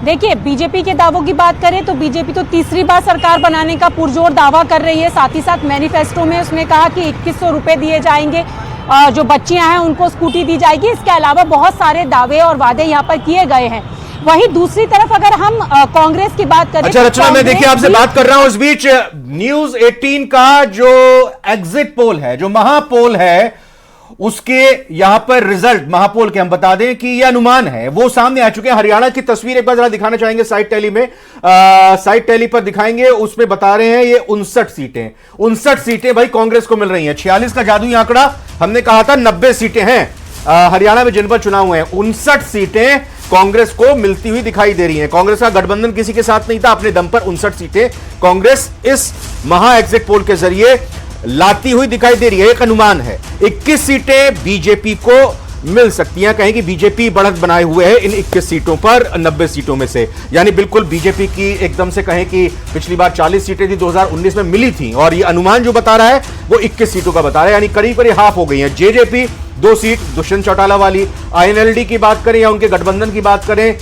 देखिए, बीजेपी के दावों की बात करें तो बीजेपी तो तीसरी बार सरकार बनाने का पुरजोर दावा कर रही है। साथ ही साथ मैनिफेस्टो में उसने कहा कि 2100 रुपए दिए जाएंगे, जो बच्चियां हैं उनको स्कूटी दी जाएगी। इसके अलावा बहुत सारे दावे और वादे यहाँ पर किए गए हैं। वहीं दूसरी तरफ अगर हम कांग्रेस की बात करें, अच्छा रचना, मैं देखिए आपसे बात कर रहा हूं इस बीच न्यूज 18 का जो एग्जिट पोल है, जो महापोल है, उसके यहां पर रिजल्ट महापोल के हम बता दें कि यह अनुमान है वो सामने आ चुके हैं। हरियाणा की तस्वीर एक बार जरा दिखाना चाहेंगे साइड टेली में, साइड टेली पर दिखाएंगे। उसमें बता रहे हैं ये 59 सीटें भाई कांग्रेस को मिल रही हैं। 46 का जादुई आंकड़ा हमने कहा था, 90 सीटें हैं हरियाणा में जिन पर चुनाव हुए हैं। 59 सीटें कांग्रेस को मिलती हुई दिखाई दे रही हैं। कांग्रेस का गठबंधन किसी के साथ नहीं था, अपने दम पर 59 सीटें कांग्रेस इस महा एग्जिट पोल के जरिए लाती हुई दिखाई दे रही है। एक अनुमान है 21 सीटें बीजेपी को मिल सकती हैं। कहें कि बीजेपी बढ़त बनाए हुए है इन 21 सीटों पर 90 सीटों में से, यानी बिल्कुल बीजेपी की एकदम से कहें कि पिछली बार 40 सीटें थी 2019 में मिली थी, और ये अनुमान जो बता रहा है वो 21 सीटों का बता रहा है, यानी करीब करीब हाफ हो गई है। जेजेपी 2 सीट दुष्यंत चौटाला वाली, आईएनएलडी की बात करें या उनके गठबंधन की बात करें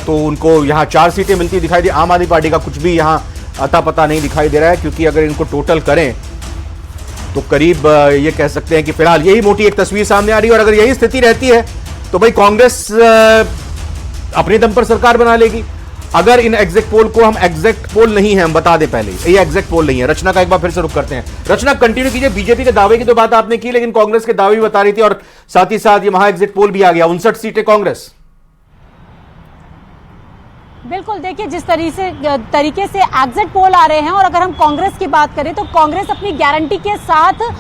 तो उनको यहां 4 सीटें मिलती दिखाई दी। आम आदमी पार्टी का कुछ भी यहां अता पता नहीं दिखाई दे रहा है, क्योंकि अगर इनको टोटल करें तो करीब ये कह सकते हैं कि फिलहाल यही मोटी एक तस्वीर सामने आ रही है। और अगर यही स्थिति रहती है तो भाई कांग्रेस अपने दम पर सरकार बना लेगी। अगर इन एग्जिट पोल को हम एग्जैक्ट पोल नहीं है, हम बता दें पहले ये एग्जैक्ट पोल नहीं है। रचना का एक बार फिर से रुख करते हैं। रचना कंटिन्यू कीजिए। बीजेपी के दावे की तो बात आपने की, लेकिन कांग्रेस के दावे भी बता रही थी, और साथ ही साथ ये महा एग्जिट पोल भी आ गया, 59 सीटें कांग्रेस। बिल्कुल, देखिए जिस तरीके से एग्जिट पोल आ रहे हैं, और अगर हम कांग्रेस की बात करें तो कांग्रेस अपनी गारंटी के साथ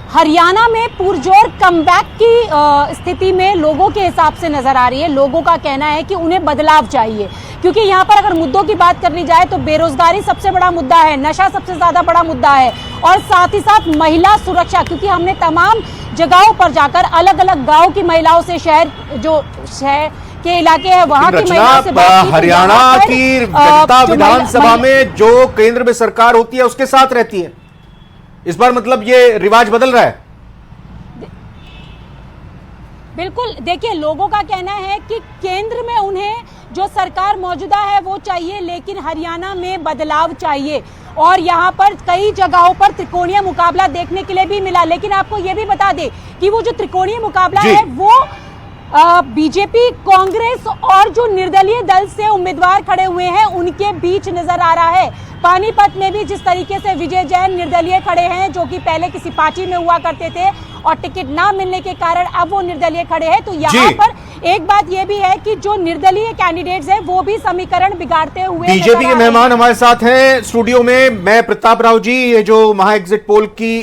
हरियाणा में पुरजोर कमबैक की स्थिति में लोगों के हिसाब से नजर आ रही है। लोगों का कहना है कि उन्हें बदलाव चाहिए, क्योंकि यहाँ पर अगर मुद्दों की बात कर ली जाए तो बेरोजगारी सबसे बड़ा मुद्दा है, नशा सबसे ज्यादा बड़ा मुद्दा है, और साथ ही साथ महिला सुरक्षा, क्योंकि हमने तमाम जगहों पर जाकर अलग अलग गाँव की महिलाओं से शहर के इलाके हैं वहां की महिलाओं से बात की, हरियाणा की जनता विधानसभा में जो केंद्र में सरकार होती है उसके साथ रहती है। इस बार मतलब ये रिवाज बदल रहा है। बिल्कुल, देखिए लोगों का कहना है कि केंद्र में उन्हें जो सरकार मौजूदा है वो चाहिए, लेकिन हरियाणा में बदलाव चाहिए। और यहाँ पर कई जगहों पर त्रिकोणीय मुकाबला देखने के लिए भी मिला। लेकिन आपको ये भी बता दें कि वो जो त्रिकोणीय मुकाबला है वो बीजेपी, कांग्रेस और जो निर्दलीय दल से उम्मीदवार खड़े हुए हैं उनके बीच नजर आ रहा है। पानीपत में भी जिस तरीके से विजय जैन निर्दलीय खड़े हैं, जो कि पहले किसी पार्टी में हुआ करते थे और टिकट ना मिलने के कारण अब वो निर्दलीय खड़े हैं, तो यहाँ पर एक बात ये भी है कि जो निर्दलीय कैंडिडेट्स हैं वो भी समीकरण बिगाड़ते हुए। बीजेपी के मेहमान हमारे साथ हैं स्टूडियो में। मैं प्रताप राव जी, ये जो महा एग्जिट पोल की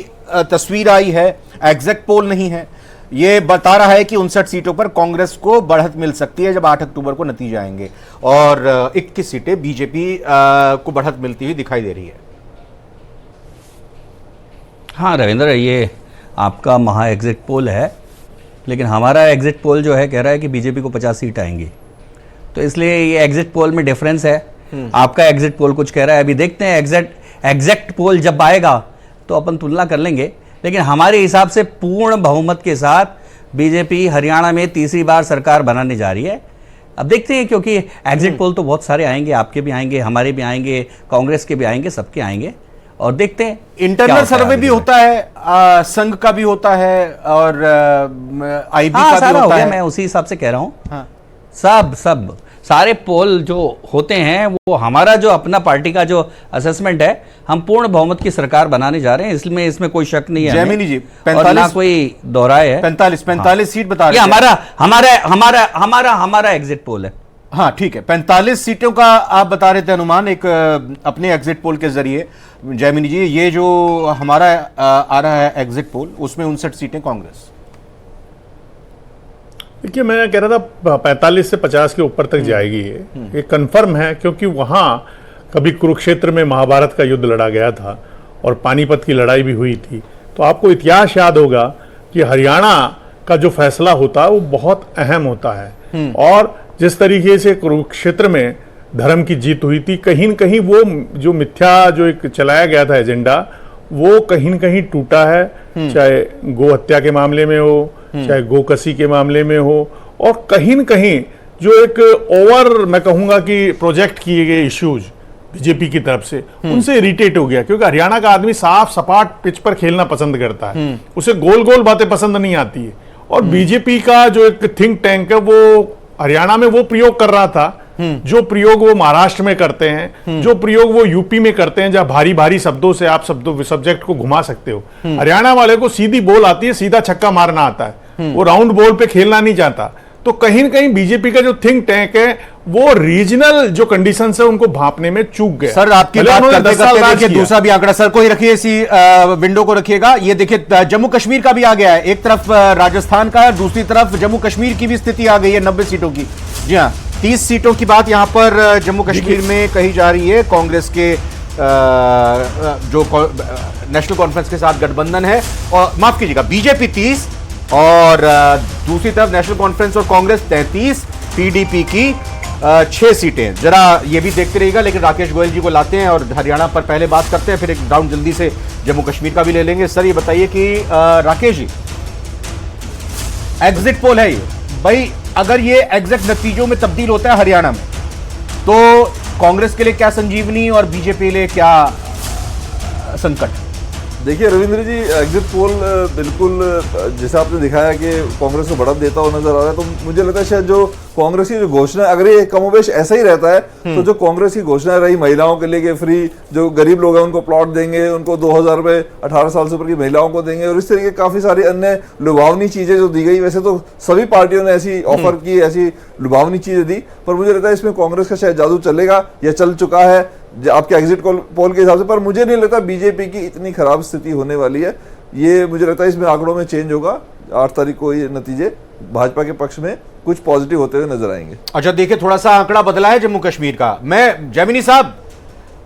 तस्वीर आई है, एग्जैक्ट पोल नहीं है, ये बता रहा है कि 59 सीटों पर कांग्रेस को बढ़त मिल सकती है जब 8 अक्टूबर को नतीजे आएंगे, और 21 सीटें बीजेपी को बढ़त मिलती हुई दिखाई दे रही है। हाँ रविंद्र, ये आपका महा एग्जिट पोल है, लेकिन हमारा एग्जिट पोल जो है कह रहा है कि बीजेपी को 50 सीट आएंगी, तो इसलिए ये एग्जिट पोल में डिफरेंस है। आपका एग्जिट पोल कुछ कह रहा है, अभी देखते हैं एग्जैक्ट पोल जब आएगा तो अपन तुलना कर लेंगे। लेकिन हमारे हिसाब से पूर्ण बहुमत के साथ बीजेपी हरियाणा में तीसरी बार सरकार बनाने जा रही है। अब देखते हैं, क्योंकि एग्जिट पोल तो बहुत सारे आएंगे, आपके भी आएंगे, हमारे भी आएंगे, कांग्रेस के भी आएंगे, सबके आएंगे, और देखते हैं। इंटरनल सर्वे भी होता है, संघ का भी होता है, और आईबी का भी होता है। मैं उसी हिसाब से कह रहा हूँ। सब सारे पोल जो होते हैं वो हमारा जो अपना पार्टी का जो असेसमेंट है, हम पूर्ण बहुमत की सरकार बनाने जा रहे हैं, इसमें कोई शक नहीं है। जयमिनी जी, 45 ना कोई दोहराए है। 45 सीट बता रहे हैं। हमारा एग्जिट पोल है। हाँ ठीक है, 45 सीटों का आप बता रहे थे अनुमान एक अपने एग्जिट पोल के जरिए। जयमिनी जी, ये जो हमारा आ रहा है एग्जिट पोल, उसमें 59 सीटें कांग्रेस। देखिए, मैं कह रहा था 45 से 50 के ऊपर तक जाएगी ये कंफर्म है, क्योंकि वहाँ कभी कुरुक्षेत्र में महाभारत का युद्ध लड़ा गया था और पानीपत की लड़ाई भी हुई थी। तो आपको इतिहास याद होगा कि हरियाणा का जो फैसला होता है वो बहुत अहम होता है, और जिस तरीके से कुरुक्षेत्र में धर्म की जीत हुई थी, कहीं न कहीं वो जो मिथ्या जो एक चलाया गया था एजेंडा, वो कहीं न कहीं टूटा है। चाहे गो हत्या के मामले में हो, चाहे गोकसी के मामले में हो, और कहीं न कहीं जो एक ओवर मैं कहूंगा कि प्रोजेक्ट किए गए इश्यूज बीजेपी की तरफ से उनसे इरिटेट हो गया, क्योंकि हरियाणा का आदमी साफ सपाट पिच पर खेलना पसंद करता है, उसे गोल गोल बातें पसंद नहीं आती है। और बीजेपी का जो एक थिंक टैंक है वो हरियाणा में वो प्रयोग कर रहा था जो प्रयोग वो महाराष्ट्र में करते हैं, जो प्रयोग वो यूपी में करते हैं, जहां भारी भारी शब्दों से आप सब्जेक्ट को घुमा सकते हो। हरियाणा वाले को सीधी बॉल आती है, सीधा छक्का मारना आता है, वो राउंड बॉल पे खेलना नहीं चाहता। तो कहीं न कहीं बीजेपी का जो थिंक टैंक है वो रीजनल जो कंडीशंस है उनको भांपने में चूक गया। सर आपकी बात करते करते देखिए दूसरा भी आंकड़ा सर को ही रखिए, इसी विंडो को रखिएगा। ये देखिए जम्मू कश्मीर का भी आ गया है, एक तरफ राजस्थान का है, दूसरी तरफ जम्मू कश्मीर की भी स्थिति आ गई है 90 सीटों की। जी हाँ, 30 सीटों की बात यहां पर जम्मू कश्मीर में कही जा रही है। कांग्रेस के जो नेशनल कॉन्फ्रेंस के साथ गठबंधन है, और माफ कीजिएगा बीजेपी 30 और दूसरी तरफ नेशनल कॉन्फ्रेंस और कांग्रेस 33, पीडीपी की 6 सीटें। जरा ये भी देखते रहिएगा, लेकिन राकेश गोयल जी को लाते हैं और हरियाणा पर पहले बात करते हैं, फिर एक राउंड जल्दी से जम्मू कश्मीर का भी ले लेंगे। सर ये बताइए कि राकेश जी, एग्जिट पोल है ये भाई, अगर ये एग्जैक्ट नतीजों में तब्दील होता है हरियाणा में, तो कांग्रेस के लिए क्या संजीवनी और बीजेपी के लिए क्या संकट? देखिए रविंद्र जी, एग्जिट पोल बिल्कुल जैसा आपने दिखाया कि कांग्रेस को बढ़त देता हुआ नजर आ रहा है, तो मुझे लगता है शायद जो कांग्रेस की जो घोषणा, अगर ये कमोबेश ऐसा ही रहता है तो जो कांग्रेस की घोषणा रही महिलाओं के लिए कि फ्री, जो गरीब लोग हैं उनको प्लॉट देंगे, उनको 2000 रुपए 18 साल से ऊपर की महिलाओं को देंगे, और इस तरीके काफी सारी अन्य लुभावनी चीजें जो दी गई। वैसे तो सभी पार्टियों ने ऐसी ऑफर की, ऐसी लुभावनी चीजें दी, पर मुझे लगता है इसमें कांग्रेस का शायद जादू चलेगा या चल चुका है आपके एग्जिट पोल के हिसाब से। पर मुझे नहीं लगता बीजेपी की इतनी खराब स्थिति होने वाली है। ये मुझे लगता है इसमें आंकड़ों में चेंज होगा। 8 तारीख को ये नतीजे भाजपा के पक्ष में कुछ पॉजिटिव होते हुए नजर आएंगे। अच्छा देखिए, थोड़ा सा आंकड़ा बदला है जम्मू कश्मीर का। मैं जैमिनी साहब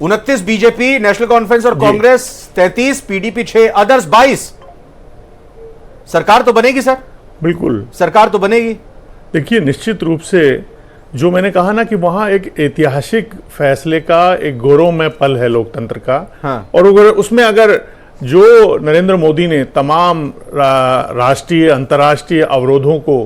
29 बीजेपी, नेशनल कॉन्फ्रेंस और कांग्रेस 33, पीडीपी 6, अदर्स 22। सरकार तो बनेगी सर? बिल्कुल सरकार तो बनेगी। देखिए निश्चित रूप से जो मैंने कहा ना कि वहां एक ऐतिहासिक फैसले का एक गौरवमय पल है लोकतंत्र का। हाँ। और उसमें अगर जो नरेंद्र मोदी ने तमाम राष्ट्रीय अंतर्राष्ट्रीय अवरोधों को,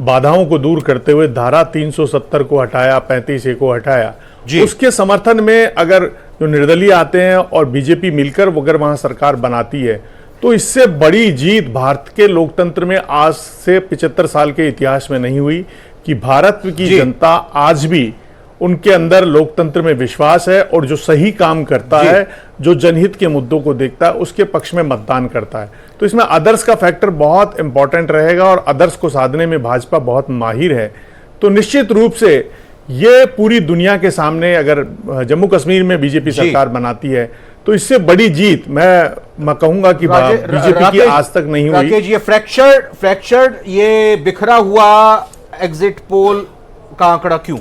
बाधाओं को दूर करते हुए धारा 370 को हटाया, 35A को हटाया, उसके समर्थन में अगर जो निर्दलीय आते हैं और बीजेपी मिलकर अगर वहां सरकार बनाती है, तो इससे बड़ी जीत भारत के लोकतंत्र में आज से 75 साल के इतिहास में नहीं हुई कि भारत की जनता आज भी उनके अंदर लोकतंत्र में विश्वास है और जो सही काम करता है, जो जनहित के मुद्दों को देखता है, उसके पक्ष में मतदान करता है। तो इसमें अदर्स का फैक्टर बहुत इंपॉर्टेंट रहेगा और अदर्स को साधने में भाजपा बहुत माहिर है। तो निश्चित रूप से ये पूरी दुनिया के सामने अगर जम्मू कश्मीर में बीजेपी सरकार बनाती है तो इससे बड़ी जीत मैं कहूंगा कि बीजेपी की आज तक नहीं हुई। राकेश, ये फ्रैक्चर्ड ये बिखरा हुआ एग्जिट पोल का आंकड़ा क्यों?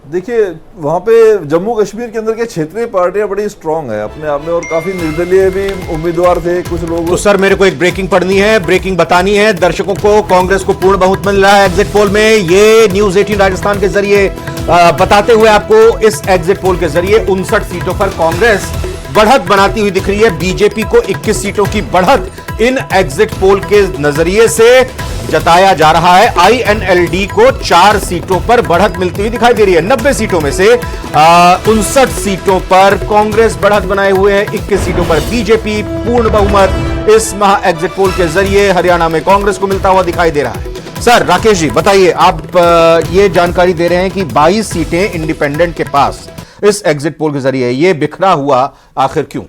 देखिए वहां पे जम्मू कश्मीर के अंदर के क्षेत्रीय पार्टियां बड़ी स्ट्रांग है अपने आप में और काफी निर्दलीय भी उम्मीदवार थे कुछ लोग। तो सर मेरे को एक ब्रेकिंग पढ़नी है, ब्रेकिंग बतानी है दर्शकों को। कांग्रेस को पूर्ण बहुमत मिल रहा है एग्जिट पोल में, ये न्यूज 18 राजस्थान के जरिए बताते हुए आपको इस एग्जिट पोल के जरिए 59 सीटों पर कांग्रेस बढ़त बनाती हुई दिख रही है। बीजेपी को 21 सीटों की बढ़त इन एग्जिट पोल के नजरिए से जताया जा रहा है। आईएनएलडी को 4 सीटों पर बढ़त मिलती हुई दिखाई दे रही है। 90 सीटों में से 59 सीटों पर कांग्रेस बढ़त बनाए हुए है, 21 सीटों पर बीजेपी पूर्ण बहुमत इस महा एग्जिट पोल के जरिए हरियाणा में कांग्रेस को मिलता हुआ दिखाई दे रहा है। सर राकेश जी बताइए, आप ये जानकारी दे रहे हैं कि 22 सीटें इंडिपेंडेंट के पास इस एग्जिट पोल के जरिए, ये बिखरा हुआ आखिर क्यों?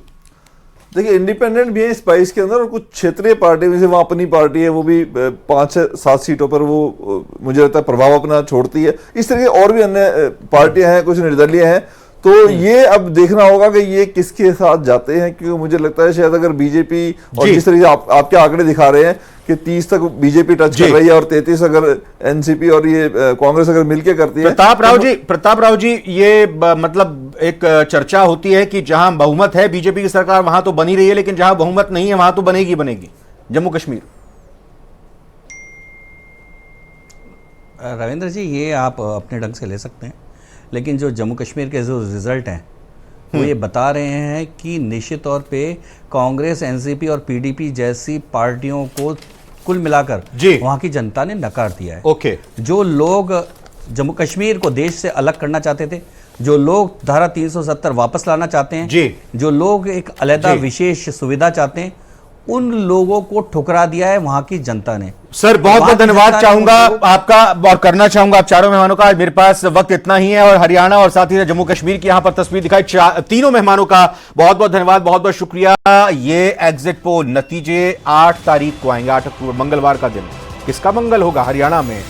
देखिए इंडिपेंडेंट भी है इस 22 के अंदर और कुछ क्षेत्रीय पार्टी जैसे वहां अपनी पार्टी है वो भी 5-7 सीटों पर वो मुझे लगता है प्रभाव अपना छोड़ती है। इस तरह और भी अन्य पार्टियां हैं, कुछ निर्दलीय हैं। तो ये अब देखना होगा कि ये किसके साथ जाते हैं, क्योंकि मुझे लगता है शायद अगर बीजेपी और जिस तरीके से आपके आंकड़े दिखा रहे हैं कि 30 तक बीजेपी टच कर रही है और 33 अगर एनसीपी और ये कांग्रेस अगर मिलके करती है। प्रताप राव जी ये मतलब एक चर्चा होती है कि जहां बहुमत है बीजेपी की सरकार वहां तो बनी रही है, लेकिन जहां बहुमत नहीं है वहां तो बनेगी जम्मू कश्मीर। रविंद्र जी ये आप अपने ढंग से ले सकते हैं, लेकिन जो जम्मू कश्मीर के जो रिजल्ट हैं वो ये बता रहे हैं कि निश्चित तौर पे कांग्रेस, एनसीपी और पीडीपी जैसी पार्टियों को कुल मिलाकर जी। वहां की जनता ने नकार दिया है। ओके, जो लोग जम्मू कश्मीर को देश से अलग करना चाहते थे, जो लोग धारा 370 वापस लाना चाहते हैं, जी। जो लोग एक अलग जी। विशेष सुविधा चाहते हैं, उन लोगों को ठुकरा दिया है वहां की जनता ने। सर बहुत बहुत धन्यवाद चाहूंगा आपका और करना चाहूंगा आप चारों मेहमानों का। आज मेरे पास वक्त इतना ही है और हरियाणा और साथ ही जम्मू कश्मीर की यहां पर तस्वीर दिखाई। तीनों मेहमानों का बहुत बहुत धन्यवाद, बहुत बहुत शुक्रिया। ये एग्जिट पोल नतीजे 8 तारीख को आएंगे, 8 अक्टूबर मंगलवार का दिन। किसका मंगल होगा हरियाणा में,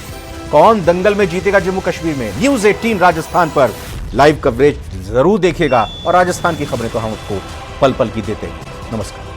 कौन दंगल में जीतेगा जम्मू कश्मीर में, न्यूज़ 18 राजस्थान पर लाइव कवरेज जरूर देखिएगा और राजस्थान की खबरें तो हम आपको पल पल की देते हैं। नमस्कार।